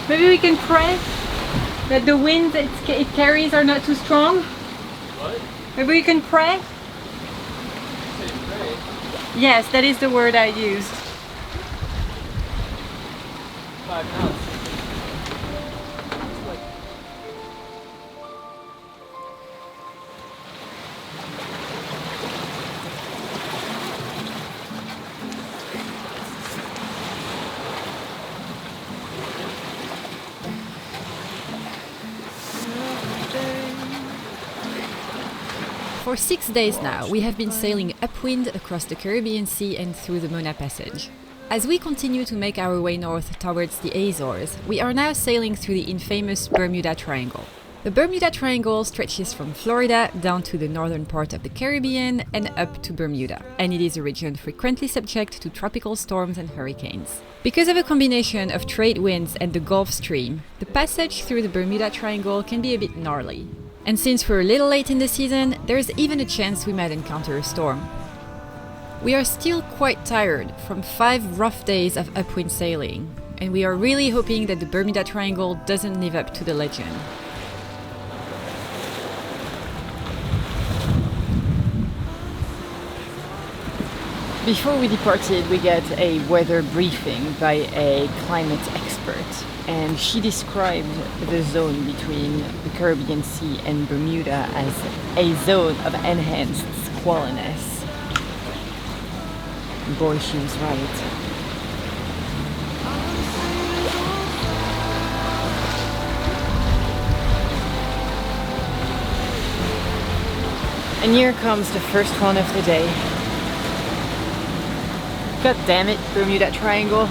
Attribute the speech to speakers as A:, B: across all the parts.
A: Maybe we can pray that the winds it carries are not too strong.
B: What?
A: Maybe we can pray.
B: You say pray?
A: Yes, that is the word I used.
B: 5 knots.
C: For 6 days now, we have been sailing upwind across the Caribbean Sea and through the Mona Passage. As we continue to make our way north towards the Azores, we are now sailing through the infamous Bermuda Triangle. The Bermuda Triangle stretches from Florida down to the northern part of the Caribbean and up to Bermuda, and it is a region frequently subject to tropical storms and hurricanes. Because of a combination of trade winds and the Gulf Stream, the passage through the Bermuda Triangle can be a bit gnarly. And since we're a little late in the season, there's even a chance we might encounter a storm. We are still quite tired from 5 rough days of upwind sailing, and we are really hoping that the Bermuda Triangle doesn't live up to the legend. Before we departed, we got a weather briefing by a climate expert, and she described the zone between the Caribbean Sea and Bermuda as a zone of enhanced squalliness. Boy, she was right. And here comes the first one of the day. God damn it, Bermuda Triangle.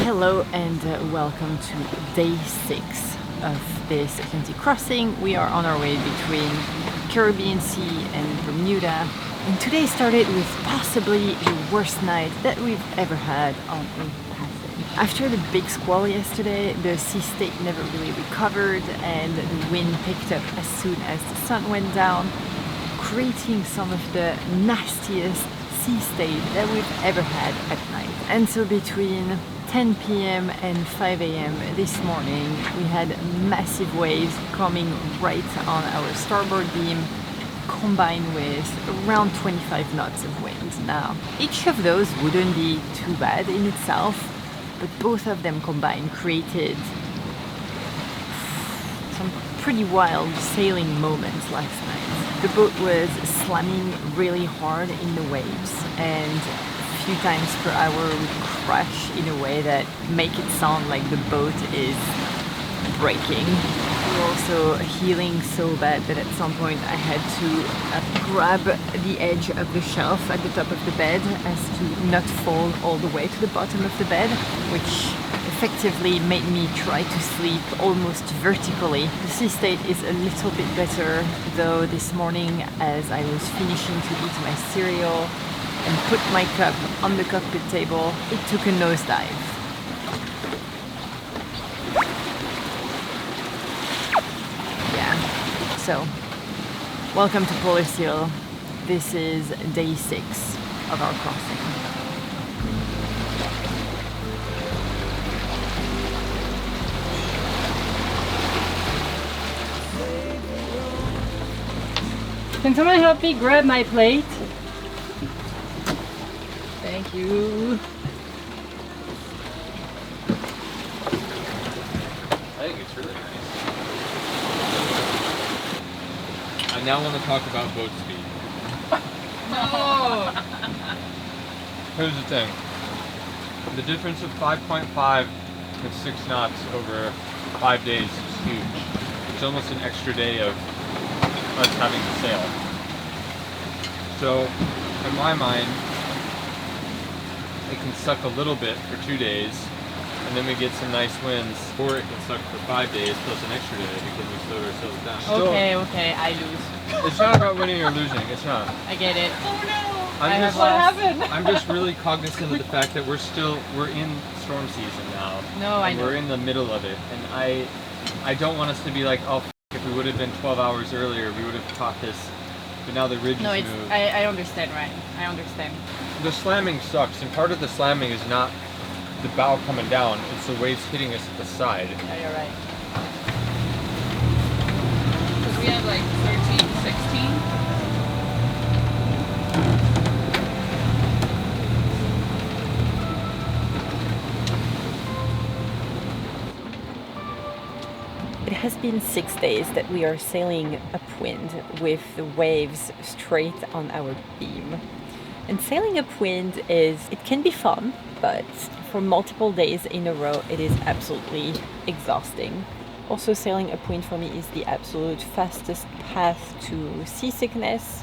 C: Hello and welcome to day 6 of this Atlantic crossing. We are on our way between Caribbean Sea and Bermuda. And today started with possibly the worst night that we've ever had on a passage. After the big squall yesterday, the sea state never really recovered and the wind picked up as soon as the sun went down, creating some of the nastiest sea state that we've ever had at night. And so between 10 p.m. and 5 a.m. this morning, we had massive waves coming right on our starboard beam, combined with around 25 knots of wind. Now, each of those wouldn't be too bad in itself, but both of them combined created some pretty wild sailing moments last night. The boat was slamming really hard in the waves, and a few times per hour would crash in a way that make it sound like the boat is breaking. We were also heeling so bad that at some point I had to grab the edge of the shelf at the top of the bed as to not fall all the way to the bottom of the bed, which effectively made me try to sleep almost vertically. The sea state is a little bit better though this morning as I was finishing to eat my cereal and put my cup on the cockpit table. It took a nosedive. So, welcome to Polar Seal. This is day 6 of our crossing.
A: Can someone help me grab my plate? Thank you.
B: I think it's really nice. I now want to talk about boat speed.
A: Oh.
B: Here's the thing. The difference of 5.5 to 6 knots over 5 days is huge. It's almost an extra day of us having to sail. So, in my mind, it can suck a little bit for 2 days, and then we get some nice winds, or it can suck for 5 days plus an extra day because we slowed ourselves down.
A: Okay, I lose.
B: It's not about winning or losing, it's not.
A: I get it. Oh no!
B: What
A: happened?
B: I'm just really cognizant of the fact that we're in storm season now.
A: No, I know.
B: We're in the middle of it, and I don't want us to be like, oh, if we would have been 12 hours earlier, we would have caught this. But now the ridge
C: No,
B: is
C: it's
B: moved.
C: I understand, right? I understand.
B: The slamming sucks, and part of the slamming is not the bow coming down, it's the waves hitting us at the side.
C: Yeah, you're right.
D: Because we had like 13, 16.
C: It has been 6 days that we are sailing upwind with the waves straight on our beam. And sailing upwind it can be fun, but for multiple days in a row it is absolutely exhausting. Also, sailing upwind for me is the absolute fastest path to seasickness.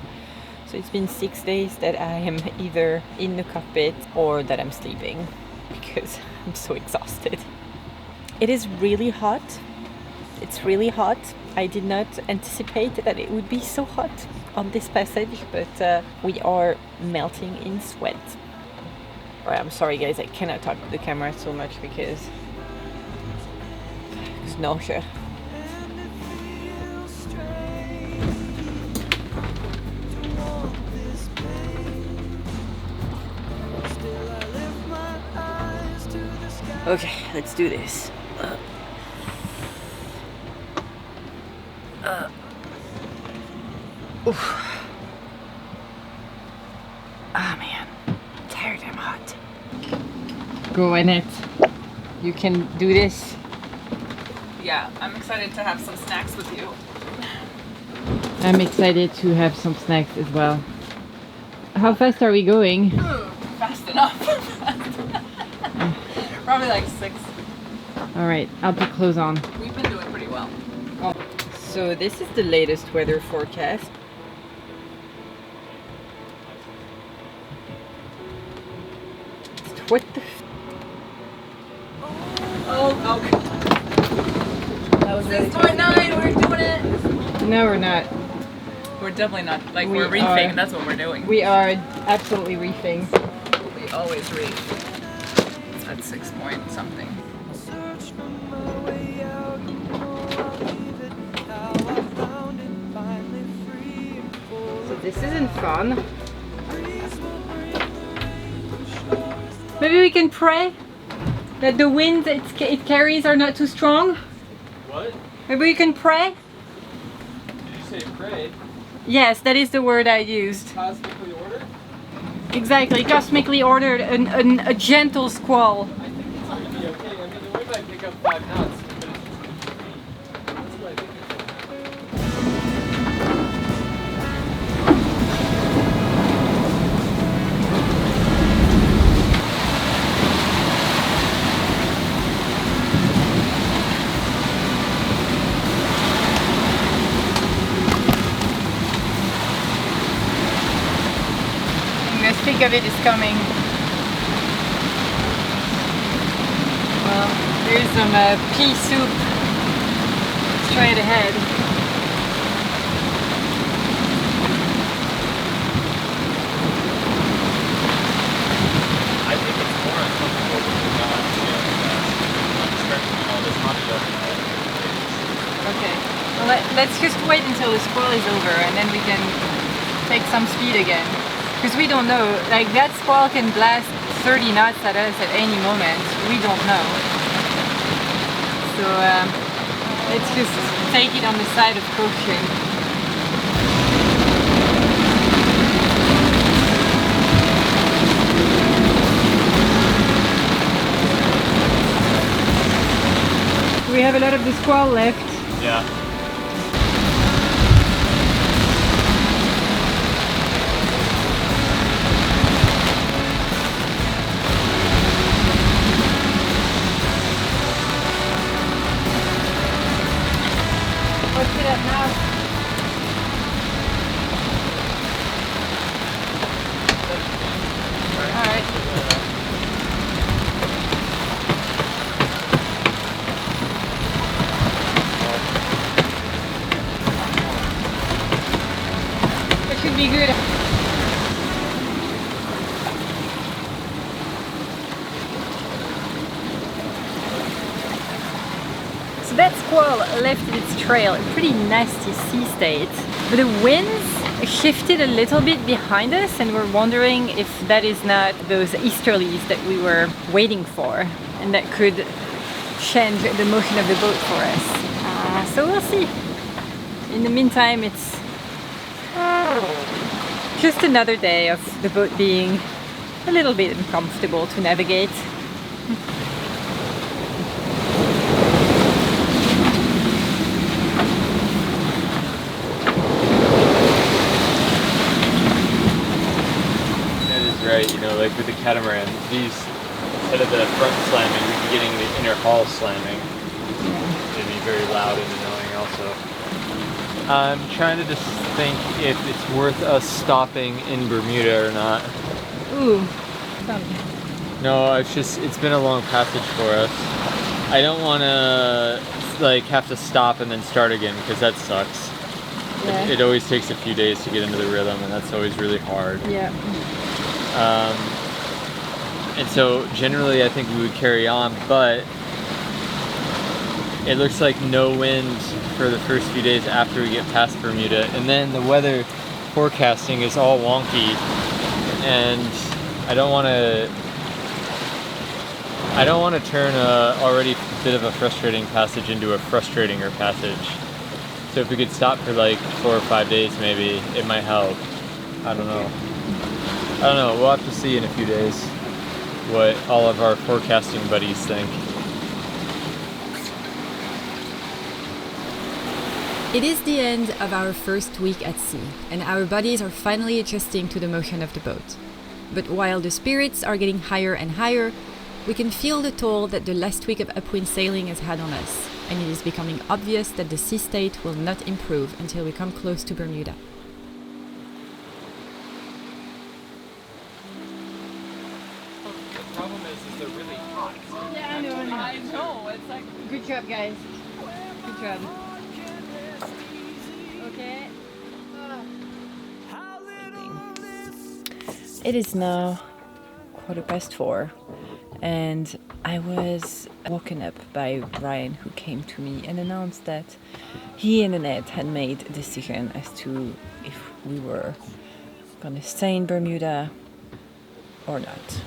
C: So it's been 6 days that I am either in the cockpit or that I'm sleeping because I'm so exhausted. It is really hot. It's really hot. I did not anticipate that it would be so hot on this passage, but we are melting in sweat. Alright, I'm sorry guys, I cannot talk to the camera so much because it's nausea. Okay, let's do this. Oof. Ah, man. I'm tired, I'm hot.
A: Go Annette. You can do this.
D: Yeah, I'm excited to have some snacks with you.
A: I'm excited to have some snacks as well. How fast are we going?
D: Fast enough. Probably like 6.
A: Alright, I'll put clothes on.
D: We've been doing pretty well.
C: So this is the latest weather forecast. What the
D: Oh, that was 6.9, we're doing it!
A: No, we're not.
D: We're definitely not, like,
A: We
D: we're reefing,
A: are.
D: that's what we're doing.
A: We are absolutely reefing.
D: We always reef. At 6 point something.
A: So this isn't fun. Maybe we can pray that the winds it carries are not too strong.
B: What?
A: Maybe we can pray.
B: Did you say pray?
A: Yes, that is the word I used.
B: Cosmically ordered?
A: Exactly, cosmically ordered a gentle squall.
B: I think it's going to be okay. I mean, the wind might pick up 5 knots, but it's just going to be. That's what I think it's going to be.
A: The peak of it is coming. Well, there's some pea soup straight ahead.
B: I think it's more uncomfortable when you're not stretching all this hot stuff.
A: Okay, well, let's just wait until the squall is over and then we can take some speed again. Because we don't know, like that squall can blast 30 knots at us at any moment. We don't know. So let's just take it on the side of caution. We have a lot of the squall left.
B: Yeah.
A: What's it at now? Alright. That should be good.
C: So that squall left its trail, a pretty nasty sea state. But the winds shifted a little bit behind us and we're wondering if that is not those easterlies that we were waiting for and that could change the motion of the boat for us. So we'll see. In the meantime, it's just another day of the boat being a little bit uncomfortable to navigate.
B: Right, you know, like with the catamaran, these, instead of the front slamming, we'd be getting the inner hull slamming. It'd be very loud and annoying also. I'm trying to just think if it's worth us stopping in Bermuda or not.
C: Ooh.
B: No, it's been a long passage for us. I don't want to like have to stop and then start again because that sucks.
C: Yeah.
B: It always takes a few days to get into the rhythm and that's always really hard.
C: Yeah.
B: And so generally I think we would carry on, but it looks like no wind for the first few days after we get past Bermuda, and then the weather forecasting is all wonky, and I don't want to turn a already bit of a frustrating passage into a frustratinger passage. So if we could stop for like 4 or 5 days maybe, it might help. I don't know. We'll have to see in a few days what all of our forecasting buddies think.
C: It is the end of our first week at sea, and our bodies are finally adjusting to the motion of the boat. But while the spirits are getting higher and higher, we can feel the toll that the last week of upwind sailing has had on us, and it is becoming obvious that the sea state will not improve until we come close to Bermuda.
B: The problem is they're really hot.
C: Yeah, I know. It's like, good job, guys. Good job. Okay. It is now 4:15, and I was woken up by Ryan, who came to me and announced that he and Annette had made a decision as to if we were gonna stay in Bermuda or not.